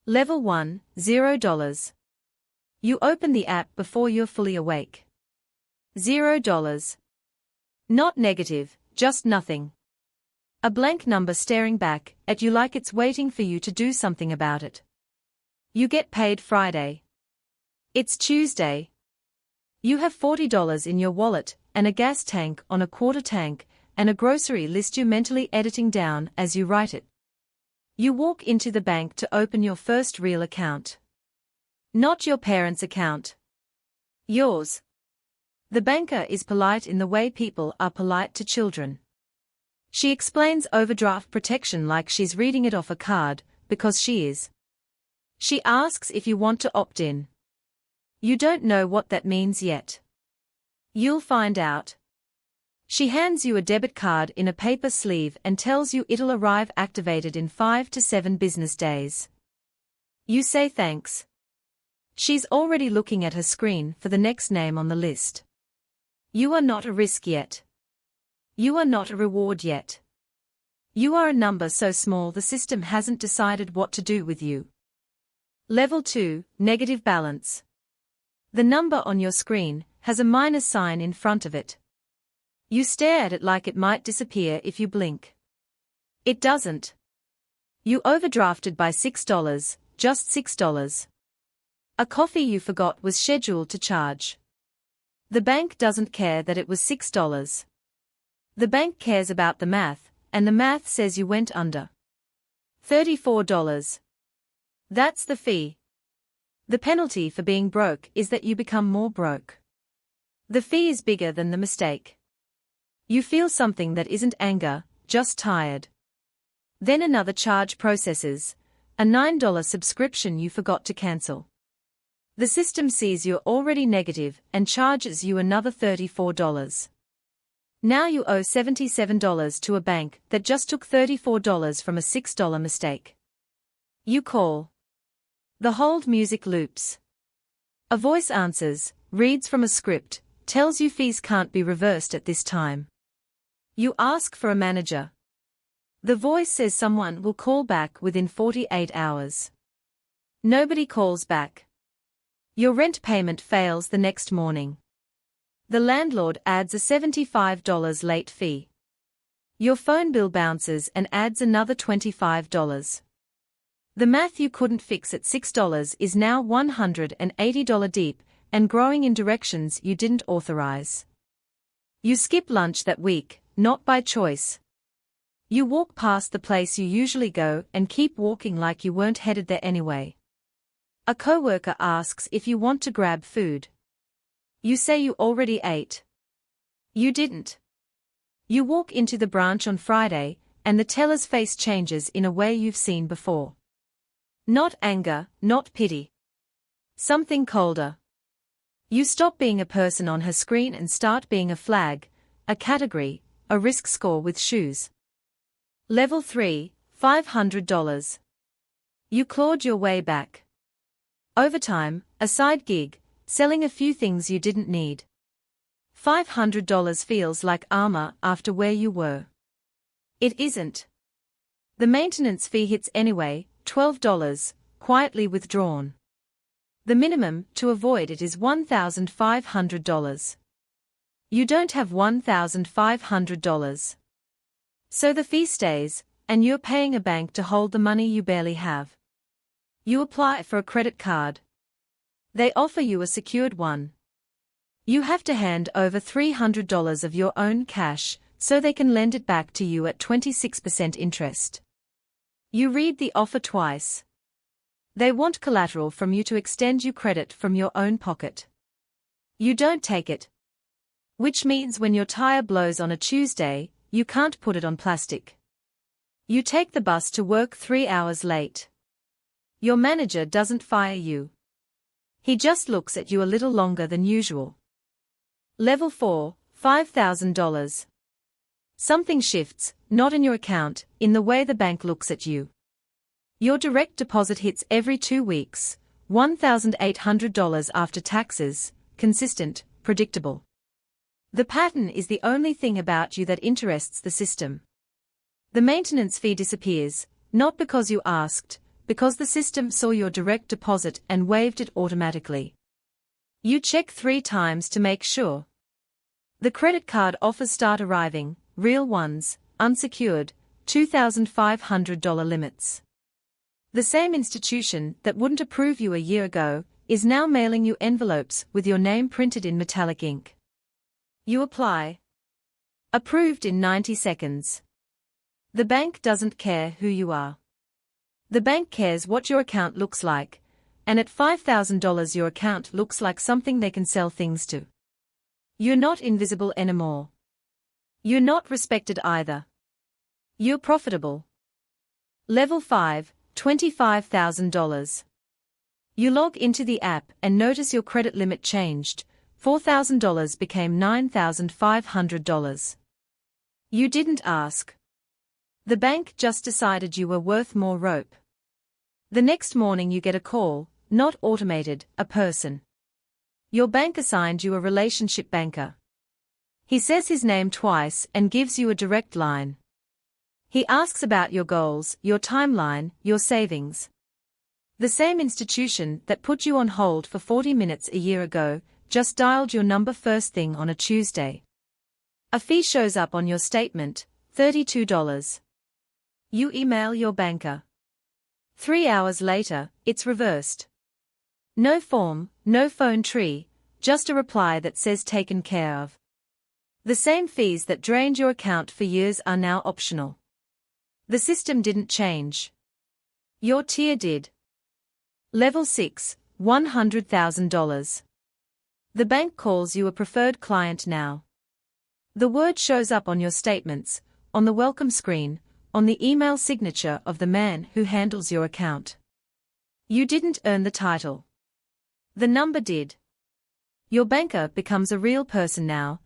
Level 1, $0. You open the app before you're fully awake. $0. Not negative, just nothing. A blank number staring back at you like it's waiting for you to do something about it. You get paid Friday. It's Tuesday. You have $40 in your wallet, and a gas tank on a quarter tank, and a grocery list you're mentally editing down as you write it. You walk into the bank to open your first real account. Not your parents' account. Yours. The banker is polite in the way people are polite to children. She explains overdraft protection like she's reading it off a card, because she is. She asks if you want to opt in. You don't know what that means yet. You'll find out. She hands you a debit card in a paper sleeve and tells you it'll arrive activated in 5 to 7 business days. You say thanks. She's already looking at her screen for the next name on the list. You are not a risk yet. You are not a reward yet. You are a number so small the system hasn't decided what to do with you. Level 2, negative balance. The number on your screen has a minus sign in front of it. You stare at it like it might disappear if you blink. It doesn't. You overdrafted by $6, just $6. A coffee you forgot was scheduled to charge. The bank doesn't care that it was $6. The bank cares about the math, and the math says you went under. $34. That's the fee. The penalty for being broke is that you become more broke. The fee is bigger than the mistake. You feel something that isn't anger, just tired. Then another charge processes, a $9 subscription you forgot to cancel. The system sees you're already negative and charges you another $34. Now you owe $77 to a bank that just took $34 from a $6 mistake. You call. The hold music loops. A voice answers, reads from a script, tells you fees can't be reversed at this time. You ask for a manager. The voice says someone will call back within 48 hours. Nobody calls back. Your rent payment fails the next morning. The landlord adds a $75 late fee. Your phone bill bounces and adds another $25. The math you couldn't fix at $6 is now $180 deep and growing in directions you didn't authorize. You skip lunch that week, not by choice. You walk past the place you usually go and keep walking like you weren't headed there anyway. A coworker asks if you want to grab food. You say you already ate. You didn't. You walk into the branch on Friday, and the teller's face changes in a way you've seen before. Not anger, not pity. Something colder. You stop being a person on her screen and start being a flag, a category, a risk score with shoes. Level 3, $500. You clawed your way back. Overtime, a side gig, selling a few things you didn't need. $500 feels like armor after where you were. It isn't. The maintenance fee hits anyway, $12, quietly withdrawn. The minimum to avoid it is $1,500. You don't have $1,500. So the fee stays, and you're paying a bank to hold the money you barely have. You apply for a credit card. They offer you a secured one. You have to hand over $300 of your own cash, so they can lend it back to you at 26% interest. You read the offer twice. They want collateral from you to extend you credit from your own pocket. You don't take it. Which means when your tire blows on a Tuesday, you can't put it on plastic. You take the bus to work 3 hours late. Your manager doesn't fire you. He just looks at you a little longer than usual. Level 4, $5,000. Something shifts, not in your account, in the way the bank looks at you. Your direct deposit hits every 2 weeks, $1,800 after taxes, consistent, predictable. The pattern is the only thing about you that interests the system. The maintenance fee disappears, not because you asked, because the system saw your direct deposit and waived it automatically. You check 3 times to make sure. The credit card offers start arriving, real ones, unsecured, $2,500 limits. The same institution that wouldn't approve you a year ago is now mailing you envelopes with your name printed in metallic ink. You apply. Approved in 90 seconds. The bank doesn't care who you are. The bank cares what your account looks like, and at $5,000 your account looks like something they can sell things to. You're not invisible anymore. You're not respected either. You're profitable. Level 5, $25,000. You log into the app and notice your credit limit changed. $4,000 became $9,500. You didn't ask. The bank just decided you were worth more rope. The next morning you get a call, not automated, a person. Your bank assigned you a relationship banker. He says his name twice and gives you a direct line. He asks about your goals, your timeline, your savings. The same institution that put you on hold for 40 minutes a year ago just dialed your number first thing on a Tuesday. A fee shows up on your statement, $32. You email your banker. 3 hours later, it's reversed. No form, no phone tree, just a reply that says taken care of. The same fees that drained your account for years are now optional. The system didn't change. Your tier did. Level 6, $100,000. The bank calls you a preferred client now. The word shows up on your statements, on the welcome screen, on the email signature of the man who handles your account. You didn't earn the title. The number did. Your banker becomes a real person now,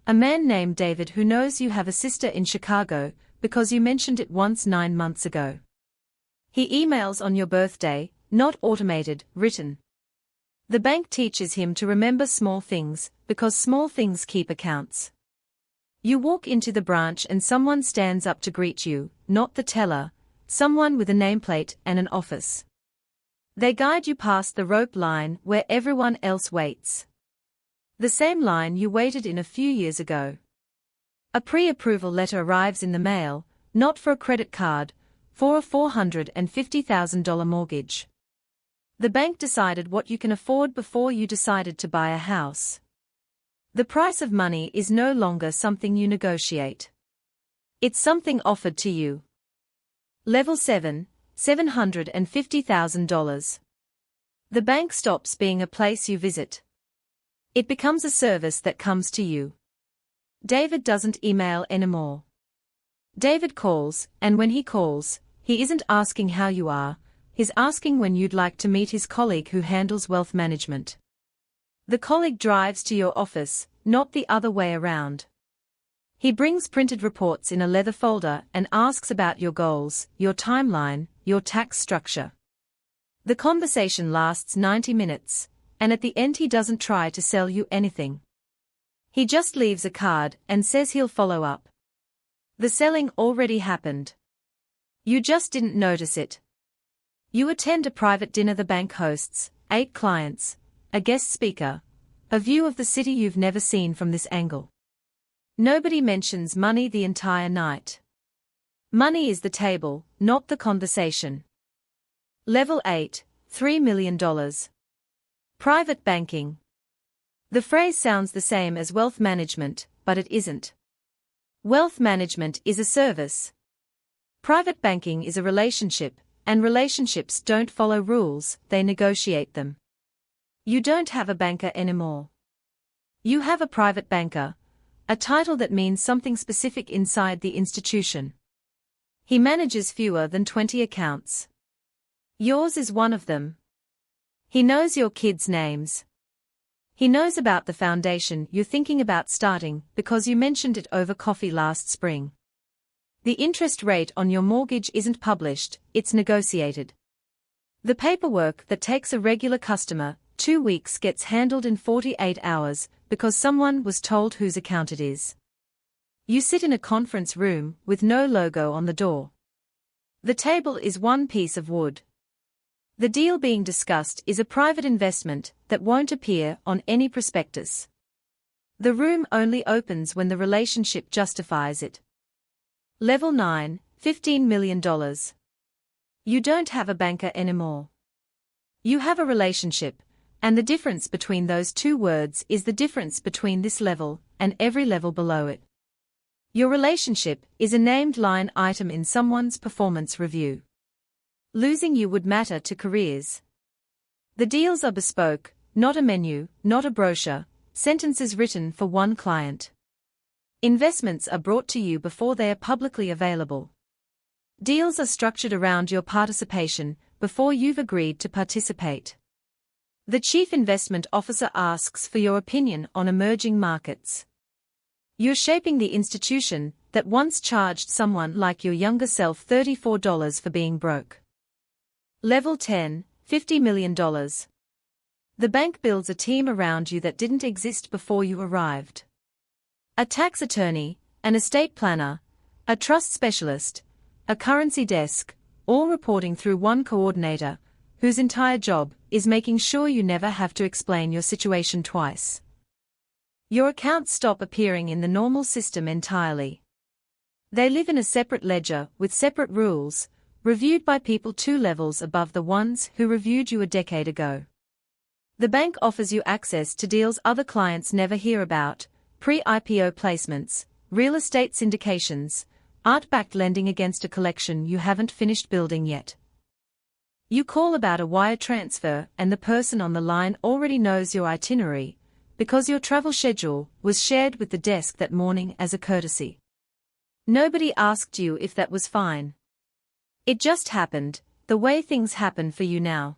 a man named David who knows you have a sister in Chicago because you mentioned it once 9 months ago. He emails on your birthday, not automated, written. The bank teaches him to remember small things because small things keep accounts. You walk into the branch and someone stands up to greet you, not the teller, someone with a nameplate and an office. They guide you past the rope line where everyone else waits. The same line you waited in a few years ago. A pre-approval letter arrives in the mail, not for a credit card, for a $450,000 mortgage. The bank decided what you can afford before you decided to buy a house. The price of money is no longer something you negotiate. It's something offered to you. Level 7, $750,000. The bank stops being a place you visit. It becomes a service that comes to you. David doesn't email anymore. David calls, and when he calls, he isn't asking how you are, he's asking when you'd like to meet his colleague who handles wealth management. The colleague drives to your office, not the other way around. He brings printed reports in a leather folder and asks about your goals, your timeline, your tax structure. The conversation lasts 90 minutes, and at the end he doesn't try to sell you anything. He just leaves a card and says he'll follow up. The selling already happened. You just didn't notice it. You attend a private dinner the bank hosts, 8 clients, a guest speaker, a view of the city you've never seen from this angle. Nobody mentions money the entire night. Money is the table, not the conversation. Level 8, $3 million. Private banking. The phrase sounds the same as wealth management, but it isn't. Wealth management is a service. Private banking is a relationship, and relationships don't follow rules, they negotiate them. You don't have a banker anymore. You have a private banker, a title that means something specific inside the institution. He manages fewer than 20 accounts. Yours is one of them. He knows your kids' names. He knows about the foundation you're thinking about starting because you mentioned it over coffee last spring. The interest rate on your mortgage isn't published, it's negotiated. The paperwork that takes a regular customer 2 weeks gets handled in 48 hours because someone was told whose account it is. You sit in a conference room with no logo on the door. The table is one piece of wood. The deal being discussed is a private investment that won't appear on any prospectus. The room only opens when the relationship justifies it. Level 9, $15 million. You don't have a banker anymore. You have a relationship, and the difference between those two words is the difference between this level and every level below it. Your relationship is a named line item in someone's performance review. Losing you would matter to careers. The deals are bespoke, not a menu, not a brochure, sentences written for one client. Investments are brought to you before they are publicly available. Deals are structured around your participation before you've agreed to participate. The Chief Investment Officer asks for your opinion on emerging markets. You're shaping the institution that once charged someone like your younger self $34 for being broke. Level 10, $50 million. The bank builds a team around you that didn't exist before you arrived. A tax attorney, an estate planner, a trust specialist, a currency desk, all reporting through one coordinator, whose entire job is making sure you never have to explain your situation twice. Your accounts stop appearing in the normal system entirely. They live in a separate ledger with separate rules, reviewed by people 2 levels above the ones who reviewed you a decade ago. The bank offers you access to deals other clients never hear about, pre-IPO placements, real estate syndications, art-backed lending against a collection you haven't finished building yet. You call about a wire transfer and the person on the line already knows your itinerary, because your travel schedule was shared with the desk that morning as a courtesy. Nobody asked you if that was fine. It just happened, the way things happen for you now.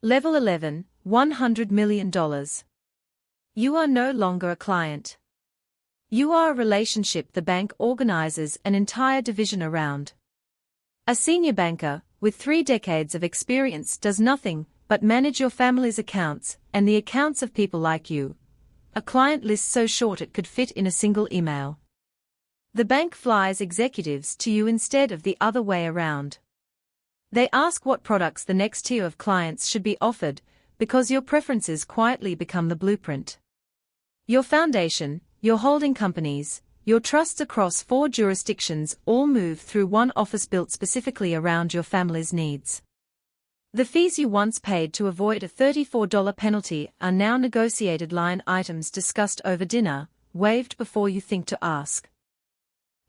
Level 11, $100 million. You are no longer a client. You are a relationship the bank organizes an entire division around. A senior banker, with 3 decades of experience, does nothing but manage your family's accounts and the accounts of people like you. A client list so short it could fit in a single email. The bank flies executives to you instead of the other way around. They ask what products the next tier of clients should be offered, because your preferences quietly become the blueprint. Your foundation, your holding companies, your trusts across 4 jurisdictions all move through one office built specifically around your family's needs. The fees you once paid to avoid a $34 penalty are now negotiated line items discussed over dinner, waived before you think to ask.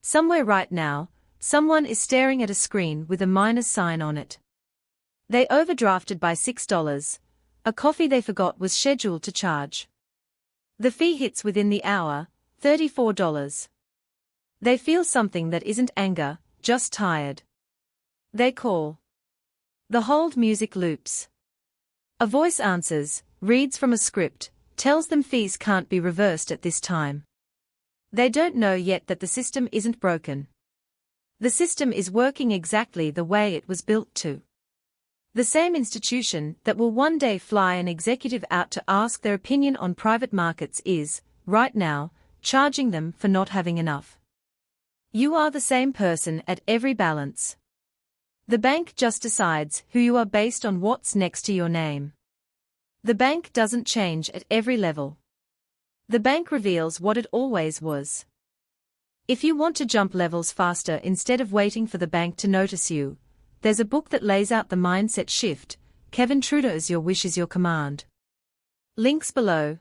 Somewhere right now, someone is staring at a screen with a minus sign on it. They overdrafted by $6. A coffee they forgot was scheduled to charge. The fee hits within the hour, $34. They feel something that isn't anger, just tired. They call. The hold music loops. A voice answers, reads from a script, tells them fees can't be reversed at this time. They don't know yet that the system isn't broken. The system is working exactly the way it was built to. The same institution that will one day fly an executive out to ask their opinion on private markets is, right now, charging them for not having enough. You are the same person at every balance. The bank just decides who you are based on what's next to your name. The bank doesn't change at every level. The bank reveals what it always was. If you want to jump levels faster instead of waiting for the bank to notice you, there's a book that lays out the mindset shift, Kevin Trudeau's Your Wish is Your Command. Links below.